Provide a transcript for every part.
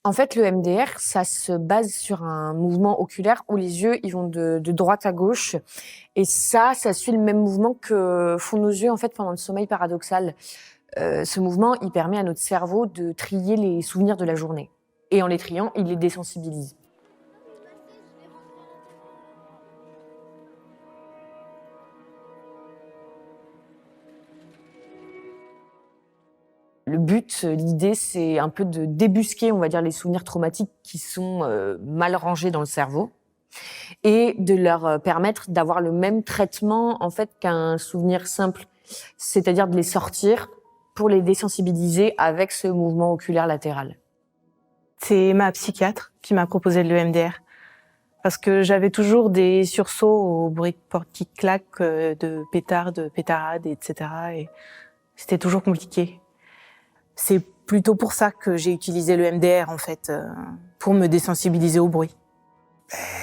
En fait, le MDR, ça se base sur un mouvement oculaire où les yeux, ils vont de droite à gauche. Et ça suit le même mouvement que font nos yeux, en fait, pendant le sommeil paradoxal. Ce mouvement, il permet à notre cerveau de trier les souvenirs de la journée. Et en les triant, il les désensibilise. Le but, l'idée, c'est un peu de débusquer, on va dire, les souvenirs traumatiques qui sont mal rangés dans le cerveau et de leur permettre d'avoir le même traitement en fait qu'un souvenir simple, c'est-à-dire de les sortir pour les désensibiliser avec ce mouvement oculaire latéral. C'est ma psychiatre qui m'a proposé le EMDR parce que j'avais toujours des sursauts au bruit de porte qui claque, de pétards, de pétarades, etc. Et c'était toujours compliqué. C'est plutôt pour ça que j'ai utilisé le MDR, en fait, pour me désensibiliser au bruit.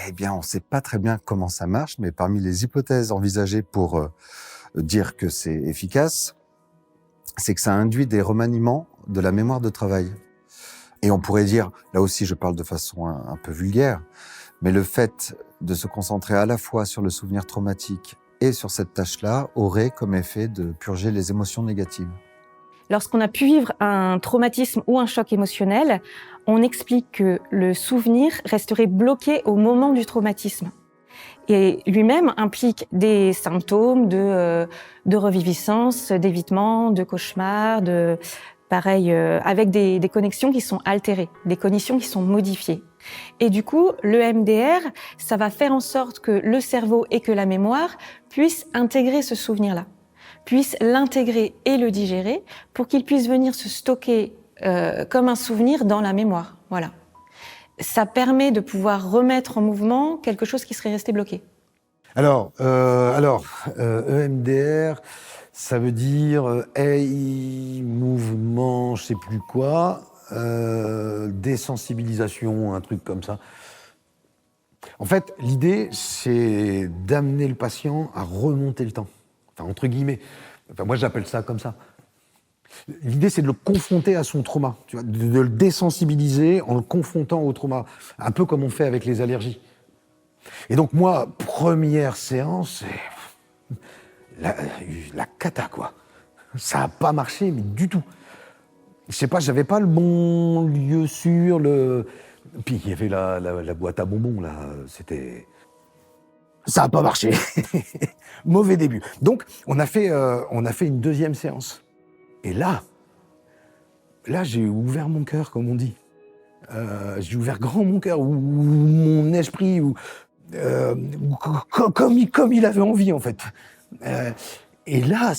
Eh bien, on ne sait pas très bien comment ça marche, mais parmi les hypothèses envisagées pour dire que c'est efficace, c'est que ça induit des remaniements de la mémoire de travail. Et on pourrait dire, là aussi je parle de façon un peu vulgaire, mais le fait de se concentrer à la fois sur le souvenir traumatique et sur cette tâche-là aurait comme effet de purger les émotions négatives. Lorsqu'on a pu vivre un traumatisme ou un choc émotionnel, on explique que le souvenir resterait bloqué au moment du traumatisme. Et lui-même implique des symptômes de reviviscence, d'évitement, de cauchemar, avec des connexions qui sont altérées, des cognitions qui sont modifiées. Et du coup, le MDR, ça va faire en sorte que le cerveau et que la mémoire puissent intégrer ce souvenir-là, puissent l'intégrer et le digérer pour qu'il puisse venir se stocker comme un souvenir dans la mémoire. Voilà. Ça permet de pouvoir remettre en mouvement quelque chose qui serait resté bloqué. Alors, EMDR, ça veut dire mouvement, je sais plus quoi, désensibilisation, un truc comme ça. En fait, l'idée, c'est d'amener le patient à remonter le temps. Enfin, entre guillemets. Enfin, moi, j'appelle ça comme ça. L'idée, c'est de le confronter à son trauma, tu vois, de le désensibiliser en le confrontant au trauma, un peu comme on fait avec les allergies. Et donc moi, première séance, la cata, quoi. Ça n'a pas marché, mais du tout. Je sais pas, j'avais pas le bon lieu sûr, Puis il y avait la boîte à bonbons, là, c'était... Ça n'a pas marché. Mauvais début. Donc, on a fait une deuxième séance. Et là, j'ai ouvert mon cœur, comme on dit. J'ai ouvert grand mon cœur, ou mon esprit, comme il avait envie, en fait. Et là,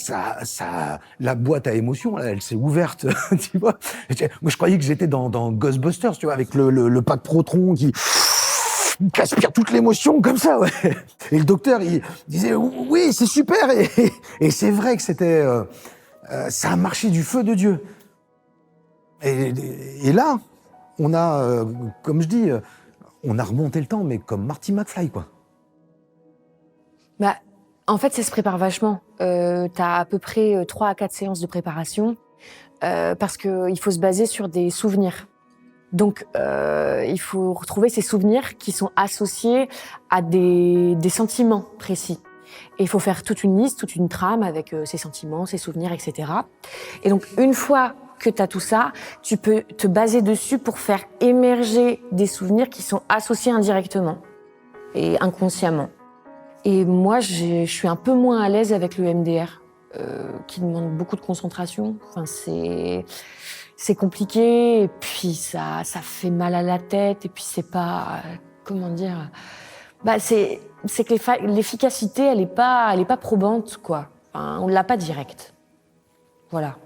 la boîte à émotions, elle s'est ouverte, tu vois. Moi, je croyais que j'étais dans Ghostbusters, tu vois, avec le pack Protron qui aspire toute l'émotion comme ça, ouais. Et le docteur, il disait oui, c'est super, et c'est vrai que c'était, ça a marché du feu de Dieu. Et là, on a, comme je dis, on a remonté le temps, mais comme Marty McFly, quoi. Bah, en fait, ça se prépare vachement. T'as à peu près 3 à 4 séances de préparation parce qu'il faut se baser sur des souvenirs. Donc, il faut retrouver ces souvenirs qui sont associés à des sentiments précis. Et il faut faire toute une liste, toute une trame avec ces sentiments, ces souvenirs, etc. Et donc, une fois que tu as tout ça, tu peux te baser dessus pour faire émerger des souvenirs qui sont associés indirectement et inconsciemment. Et moi, je suis un peu moins à l'aise avec le MDR, qui demande beaucoup de concentration. Enfin, c'est compliqué, et puis ça fait mal à la tête, et puis c'est pas, comment dire, bah c'est que l'efficacité, elle est pas probante, quoi. Enfin, on l'a pas direct. Voilà.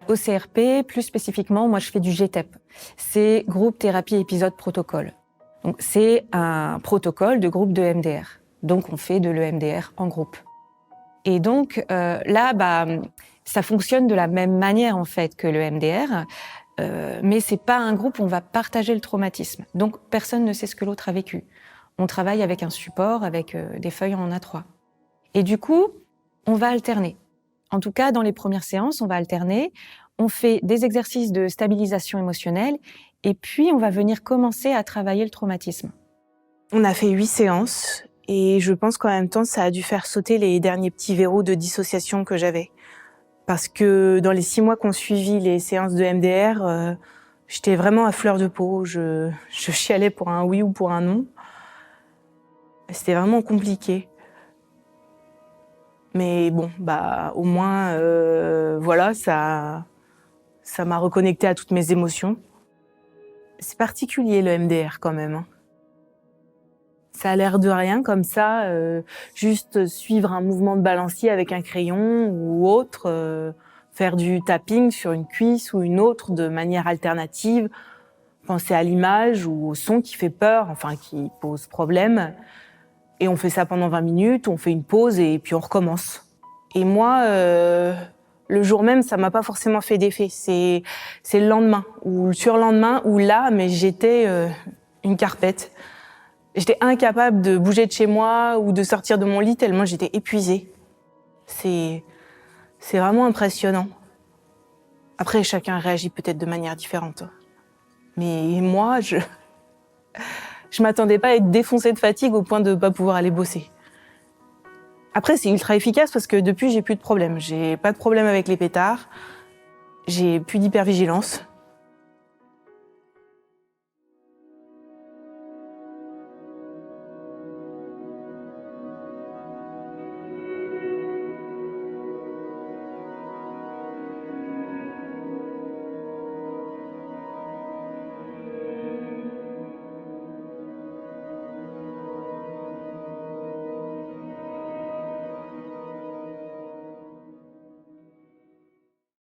Au CRP, plus spécifiquement, moi je fais du GTEP. C'est groupe thérapie épisode protocole. Donc c'est un protocole de groupe de MDR. Donc on fait de l'EMDR en groupe. Et donc là, ça fonctionne de la même manière en fait que le MDR, mais c'est pas un groupe où on va partager le traumatisme. Donc personne ne sait ce que l'autre a vécu. On travaille avec un support, avec des feuilles en A3. Et du coup, on va alterner. En tout cas, dans les premières séances, on va alterner. On fait des exercices de stabilisation émotionnelle Et puis, on va venir commencer à travailler le traumatisme. On a fait 8 séances et je pense qu'en même temps, ça a dû faire sauter les derniers petits verrous de dissociation que j'avais. Parce que dans les 6 mois qu'on suivi les séances de MDR, j'étais vraiment à fleur de peau. Je chialais pour un oui ou pour un non. C'était vraiment compliqué. Mais bon, au moins, voilà, ça m'a reconnecté à toutes mes émotions. C'est particulier le MDR quand même. Ça a l'air de rien comme ça, juste suivre un mouvement de balancier avec un crayon ou autre, faire du tapping sur une cuisse ou une autre de manière alternative, penser à l'image ou au son qui fait peur, enfin qui pose problème. Et on fait ça pendant 20 minutes, on fait une pause et puis on recommence. Et moi, le jour même, ça m'a pas forcément fait d'effet. C'est le lendemain ou le surlendemain où là, mais j'étais une carpette. J'étais incapable de bouger de chez moi ou de sortir de mon lit tellement j'étais épuisée. C'est vraiment impressionnant. Après, chacun réagit peut-être de manière différente. Mais moi, je m'attendais pas à être défoncée de fatigue au point de pas pouvoir aller bosser. Après, c'est ultra efficace parce que depuis, j'ai plus de problème. J'ai pas de problème avec les pétards. J'ai plus d'hypervigilance.